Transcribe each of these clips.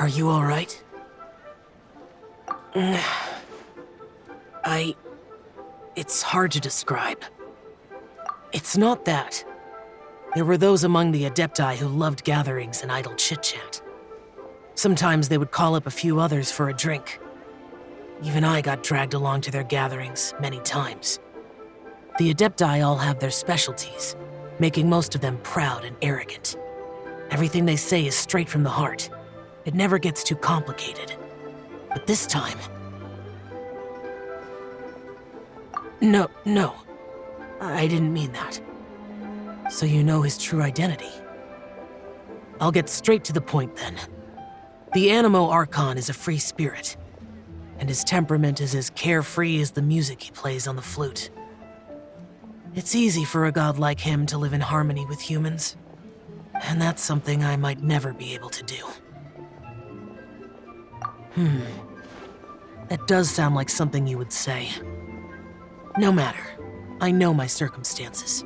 Are you alright? It's hard to describe. It's not that. There were those among the Adepti who loved gatherings and idle chit-chat. Sometimes they would call up a few others for a drink. Even I got dragged along to their gatherings many times. The Adepti all have their specialties, making most of them proud and arrogant. Everything they say is straight from the heart. It never gets too complicated. But this time... No. I didn't mean that. So you know his true identity. I'll get straight to the point then. The Animo Archon is a free spirit, and his temperament is as carefree as the music he plays on the flute. It's easy for a god like him to live in harmony with humans, and that's something I might never be able to do. That does sound like something you would say. No matter, I know my circumstances.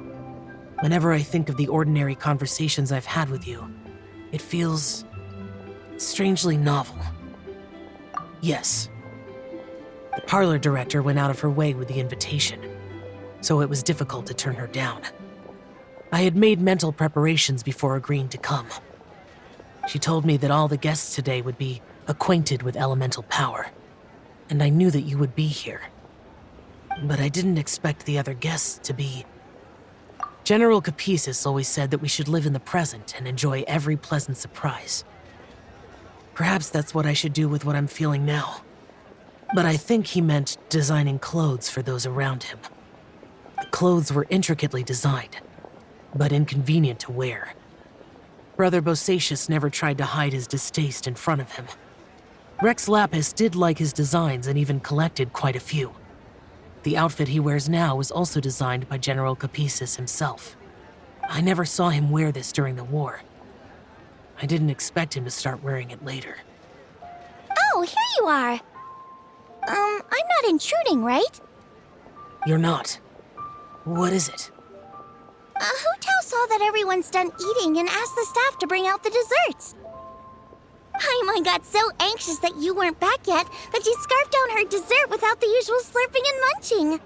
Whenever I think of the ordinary conversations I've had with you, it feels strangely novel. Yes, the parlor director went out of her way with the invitation, so it was difficult to turn her down. I had made mental preparations before agreeing to come. She told me that all the guests today would be acquainted with elemental power, and I knew that you would be here. But I didn't expect the other guests to be... General Capisis always said that we should live in the present and enjoy every pleasant surprise. Perhaps that's what I should do with what I'm feeling now. But I think he meant designing clothes for those around him. The clothes were intricately designed, but inconvenient to wear. Brother Bosacius never tried to hide his distaste in front of him. Rex Lapis did like his designs and even collected quite a few. The outfit he wears now was also designed by General Capisis himself. I never saw him wear this during the war. I didn't expect him to start wearing it later. Oh, here you are. I'm not intruding, right? You're not. What is it? Hu Tao saw that everyone's done eating and asked the staff to bring out the desserts. Paimon got so anxious that you weren't back yet that she scarfed down her dessert without the usual slurping and munching.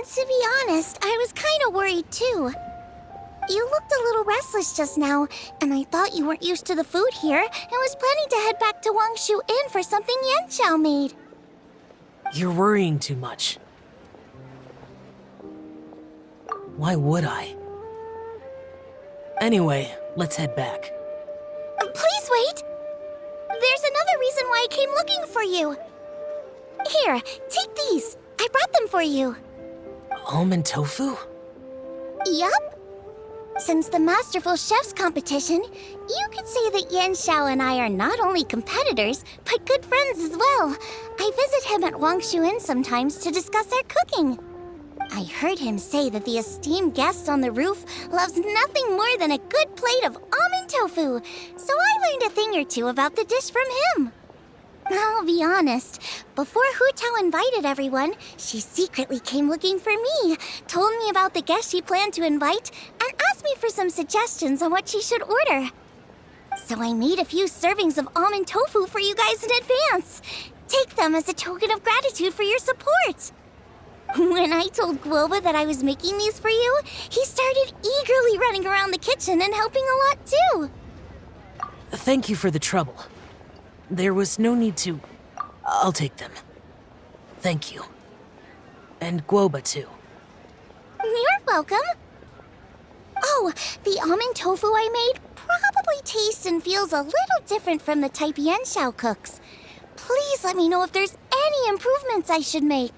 To be honest, I was kind of worried too. You looked a little restless just now, and I thought you weren't used to the food here and was planning to head back to Wangshu Inn for something Yanxiao made. You're worrying too much. Why would I? Anyway, let's head back. Please wait! There's another reason why I came looking for you. Here, take these. I brought them for you. Almond tofu? Yup. Since the Masterful Chef's competition, you could say that Yanxiao and I are not only competitors, but good friends as well. I visit him at Wangshu Inn sometimes to discuss our cooking. I heard him say that the esteemed guest on the roof loves nothing more than a good plate of almond tofu, so I learned a thing or two about the dish from him. I'll be honest, before Hu Tao invited everyone, she secretly came looking for me, told me about the guests she planned to invite, and asked me for some suggestions on what she should order. So I made a few servings of almond tofu for you guys in advance. Take them as a token of gratitude for your support. When I told Guoba that I was making these for you, he started eagerly running around the kitchen and helping a lot too. Thank you for the trouble. There was no need to... I'll take them. Thank you. And Guoba too. You're welcome. Oh, the almond tofu I made probably tastes and feels a little different from the type Yanxiao cooks. Please let me know if there's any improvements I should make.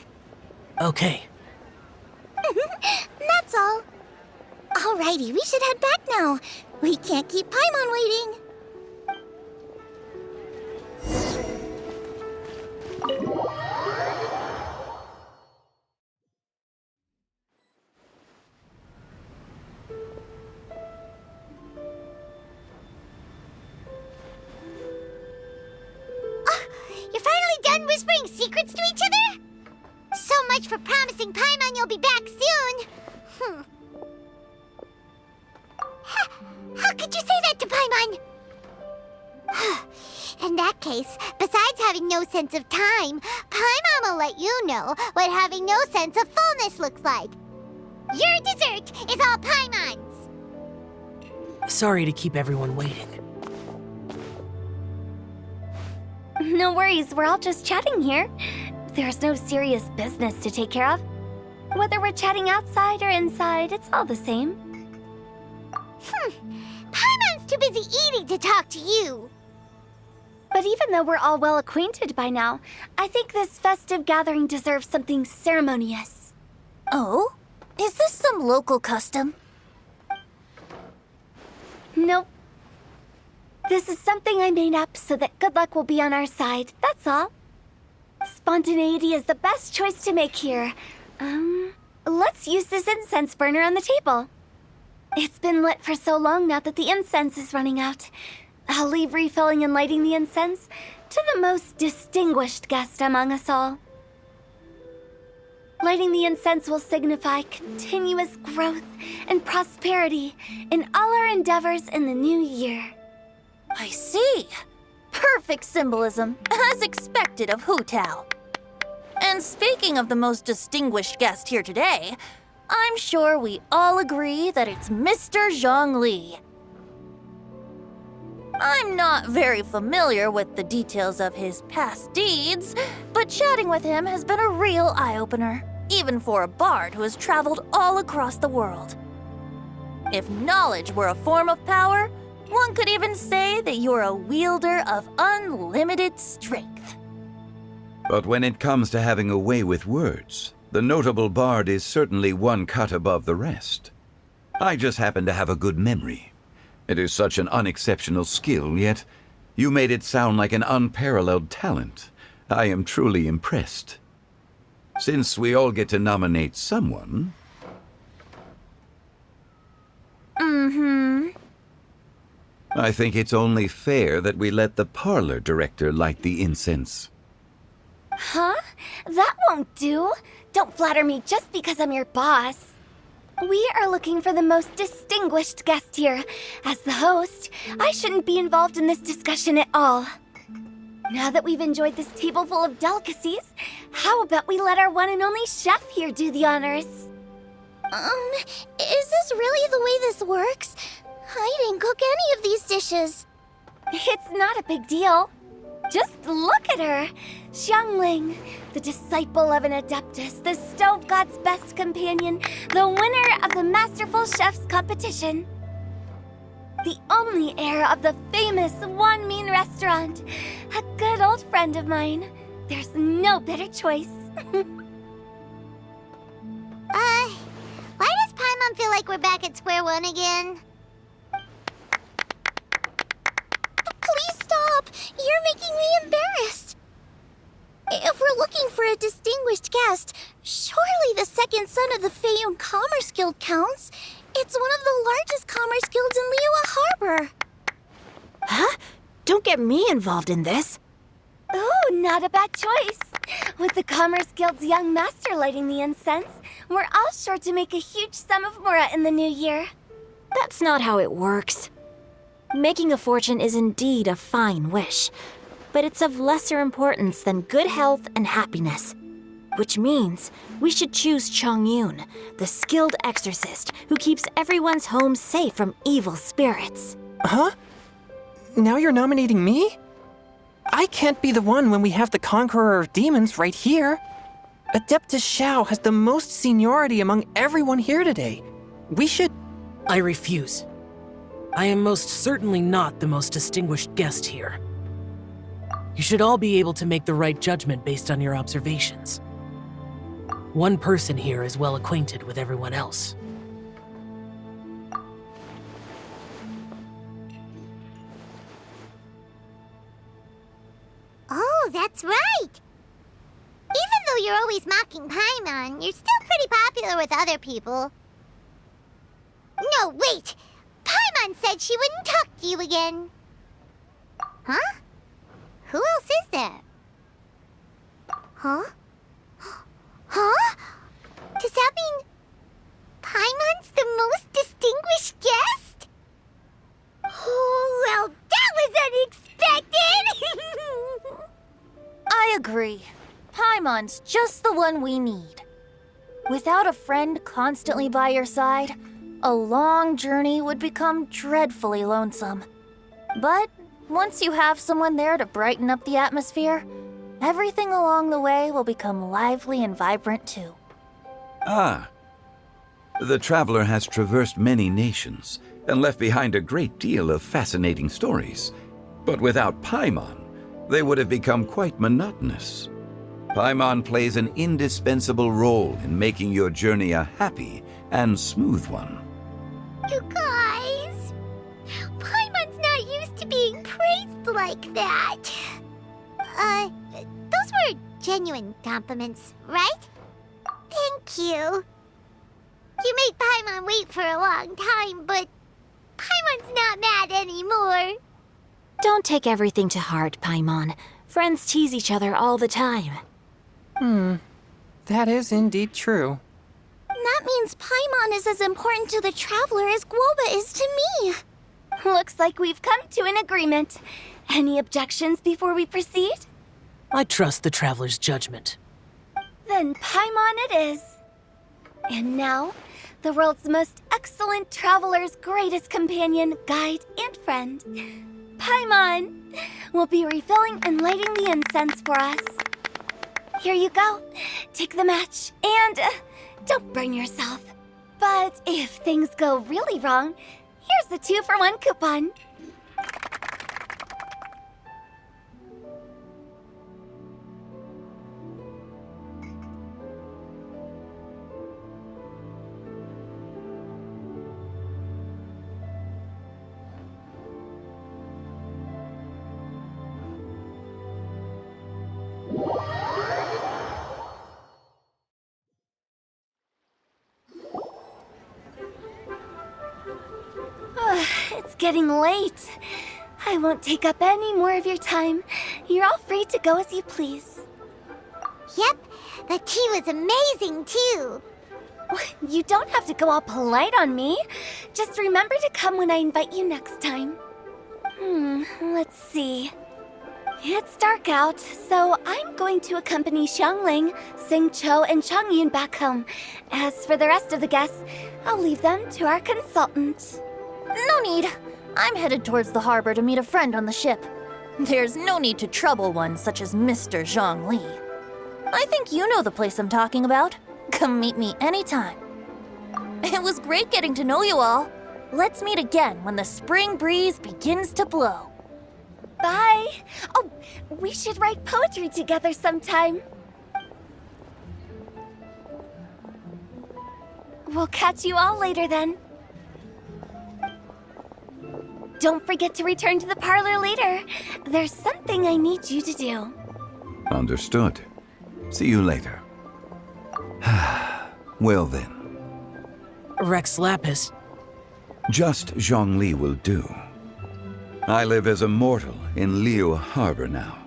Okay. That's all. Alrighty, we should head back now. We can't keep Paimon waiting. You're finally done whispering secrets to each other? So much for promising Paimon you'll be back soon. How could you say that to Paimon? In that case, besides having no sense of time, Paimon will let you know what having no sense of fullness looks like. Your dessert is all Paimon's! Sorry to keep everyone waiting. No worries, we're all just chatting here. There's no serious business to take care of. Whether we're chatting outside or inside, it's all the same. Paimon's too busy eating to talk to you. But even though we're all well acquainted by now, I think this festive gathering deserves something ceremonious. Oh? Is this some local custom? Nope. This is something I made up so that good luck will be on our side, that's all. Spontaneity is the best choice to make here. Let's use this incense burner on the table. It's been lit for so long now that the incense is running out. I'll leave refilling and lighting the incense to the most distinguished guest among us all. Lighting the incense will signify continuous growth and prosperity in all our endeavors in the new year. I see. Perfect symbolism, as expected of Hu Tao. And speaking of the most distinguished guest here today, I'm sure we all agree that it's Mr. Zhongli. I'm not very familiar with the details of his past deeds, but chatting with him has been a real eye-opener, even for a bard who has traveled all across the world. If knowledge were a form of power, one could even say that you're a wielder of unlimited strength. But when it comes to having a way with words, the notable bard is certainly one cut above the rest. I just happen to have a good memory. It is such an unexceptional skill, yet you made it sound like an unparalleled talent. I am truly impressed. Since we all get to nominate someone... I think it's only fair that we let the parlor director light the incense. Huh? That won't do. Don't flatter me just because I'm your boss. We are looking for the most distinguished guest here. As the host, I shouldn't be involved in this discussion at all. Now that we've enjoyed this table full of delicacies, how about we let our one and only chef here do the honors? Is this really the way this works? I didn't cook any of these dishes. It's not a big deal. Just look at her! Xiangling, the disciple of an adeptus, the stove god's best companion, the winner of the Masterful Chef's competition. The only heir of the famous Wan Min restaurant. A good old friend of mine. There's no better choice. Why does Paimon feel like we're back at square one again? Please stop! You're making me embarrassed. If we're looking for a distinguished guest, surely the second son of the Feiyun Commerce Guild counts. It's one of the largest commerce guilds in Liyue Harbor. Huh? Don't get me involved in this. Oh, not a bad choice. With the Commerce Guild's young master lighting the incense, we're all sure to make a huge sum of mora in the new year. That's not how it works. Making a fortune is indeed a fine wish, but it's of lesser importance than good health and happiness. Which means we should choose Chongyun, the skilled exorcist who keeps everyone's home safe from evil spirits. Huh? Now you're nominating me? I can't be the one when we have the Conqueror of Demons right here. Adeptus Xiao has the most seniority among everyone here today. We should... I refuse. I am most certainly not the most distinguished guest here. You should all be able to make the right judgment based on your observations. One person here is well acquainted with everyone else. Oh, that's right! Even though you're always mocking Paimon, you're still pretty popular with other people. No, wait! Paimon said she wouldn't talk to you again. Huh? Who else is there? Huh? Huh? Does that mean Paimon's the most distinguished guest? Oh, well, that was unexpected! Paimon's just the one we need. Without a friend constantly by your side, a long journey would become dreadfully lonesome. But once you have someone there to brighten up the atmosphere, everything along the way will become lively and vibrant too. Ah. The traveler has traversed many nations and left behind a great deal of fascinating stories. But without Paimon, they would have become quite monotonous. Paimon plays an indispensable role in making your journey a happy and smooth one. You guys, Paimon's not used to being praised like that. Those were genuine compliments, right? Thank you. You made Paimon wait for a long time, but Paimon's not mad anymore. Don't take everything to heart, Paimon. Friends tease each other all the time. That is indeed true. That means Paimon is as important to the traveler as Guoba is to me. Looks like we've come to an agreement. Any objections before we proceed? I trust the traveler's judgment. Then Paimon it is. And now, the world's most excellent traveler's greatest companion, guide, and friend, Paimon, will be refilling and lighting the incense for us. Here you go. Take the match, and don't burn yourself. But if things go really wrong, here's the 2-for-1 coupon. It's getting late. I won't take up any more of your time. You're all free to go as you please. Yep, the tea was amazing too. You don't have to go all polite on me. Just remember to come when I invite you next time. Let's see. It's dark out, so I'm going to accompany Xiangling, Xingqiu, and Changyun back home. As for the rest of the guests, I'll leave them to our consultant. No need. I'm headed towards the harbor to meet a friend on the ship. There's no need to trouble one such as Mr. Zhongli. I think you know the place I'm talking about. Come meet me anytime. It was great getting to know you all. Let's meet again when the spring breeze begins to blow. Bye. Oh, we should write poetry together sometime. We'll catch you all later then. Don't forget to return to the parlor later. There's something I need you to do. Understood. See you later. Well then. Rex Lapis. Just Zhongli will do. I live as a mortal in Liu Harbor now.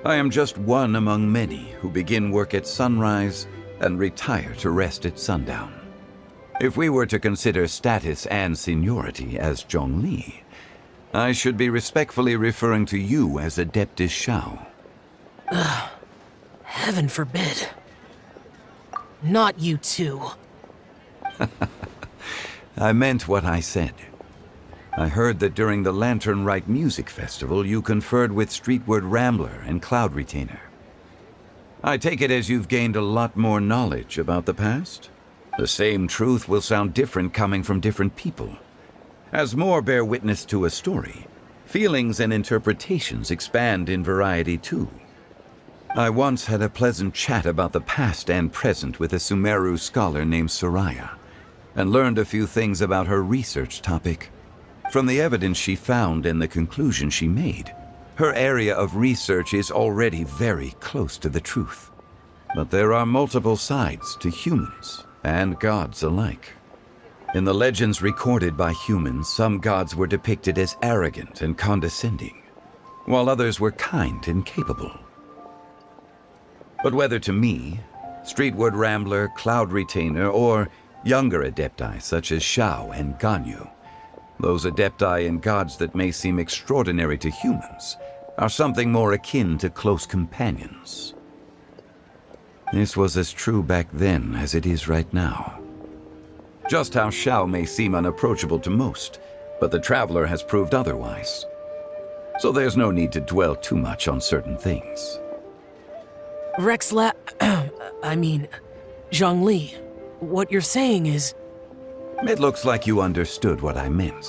I am just one among many who begin work at sunrise and retire to rest at sundown. If we were to consider status and seniority as Zhongli, I should be respectfully referring to you as Adeptus Shao. Heaven forbid. Not you too. I meant what I said. I heard that during the Lantern Rite Music Festival you conferred with Streetward Rambler and Cloud Retainer. I take it as you've gained a lot more knowledge about the past? The same truth will sound different coming from different people. As more bear witness to a story, feelings and interpretations expand in variety too. I once had a pleasant chat about the past and present with a Sumeru scholar named Soraya, and learned a few things about her research topic. From the evidence she found and the conclusion she made, her area of research is already very close to the truth. But there are multiple sides to humans and gods alike. In the legends recorded by humans, some gods were depicted as arrogant and condescending, while others were kind and capable. But whether to me, Streetward Rambler, Cloud Retainer, or younger adepti such as Shao and Ganyu, those adepti and gods that may seem extraordinary to humans are something more akin to close companions. This was as true back then as it is right now. Just how Xiao may seem unapproachable to most, but the Traveler has proved otherwise. So there's no need to dwell too much on certain things. Zhongli, what you're saying is... It looks like you understood what I meant.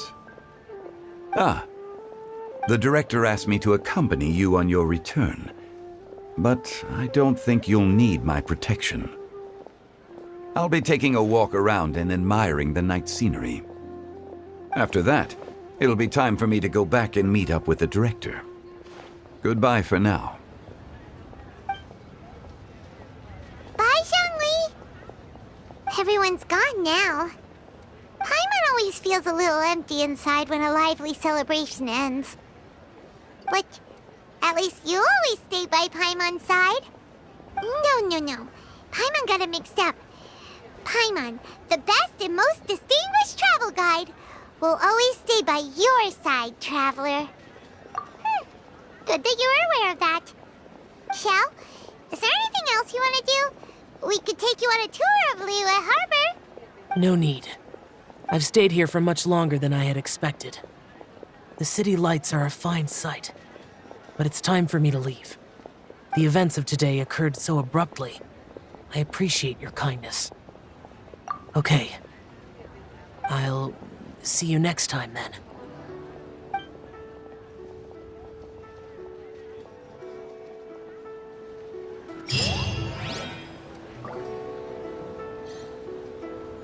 The director asked me to accompany you on your return, but I don't think you'll need my protection. I'll be taking a walk around and admiring the night scenery. After that, it'll be time for me to go back and meet up with the director. Goodbye for now. Bye, Zhongli. Everyone's gone now. Paimon always feels a little empty inside when a lively celebration ends. But at least you always stay by Paimon's side. No. Paimon got it mixed up. Paimon, the best and most distinguished travel guide, will always stay by your side, Traveler. Good that you're aware of that. Xiao, is there anything else you want to do? We could take you on a tour of Liyue Harbor. No need. I've stayed here for much longer than I had expected. The city lights are a fine sight, but it's time for me to leave. The events of today occurred so abruptly. I appreciate your kindness. Okay. I'll see you next time then.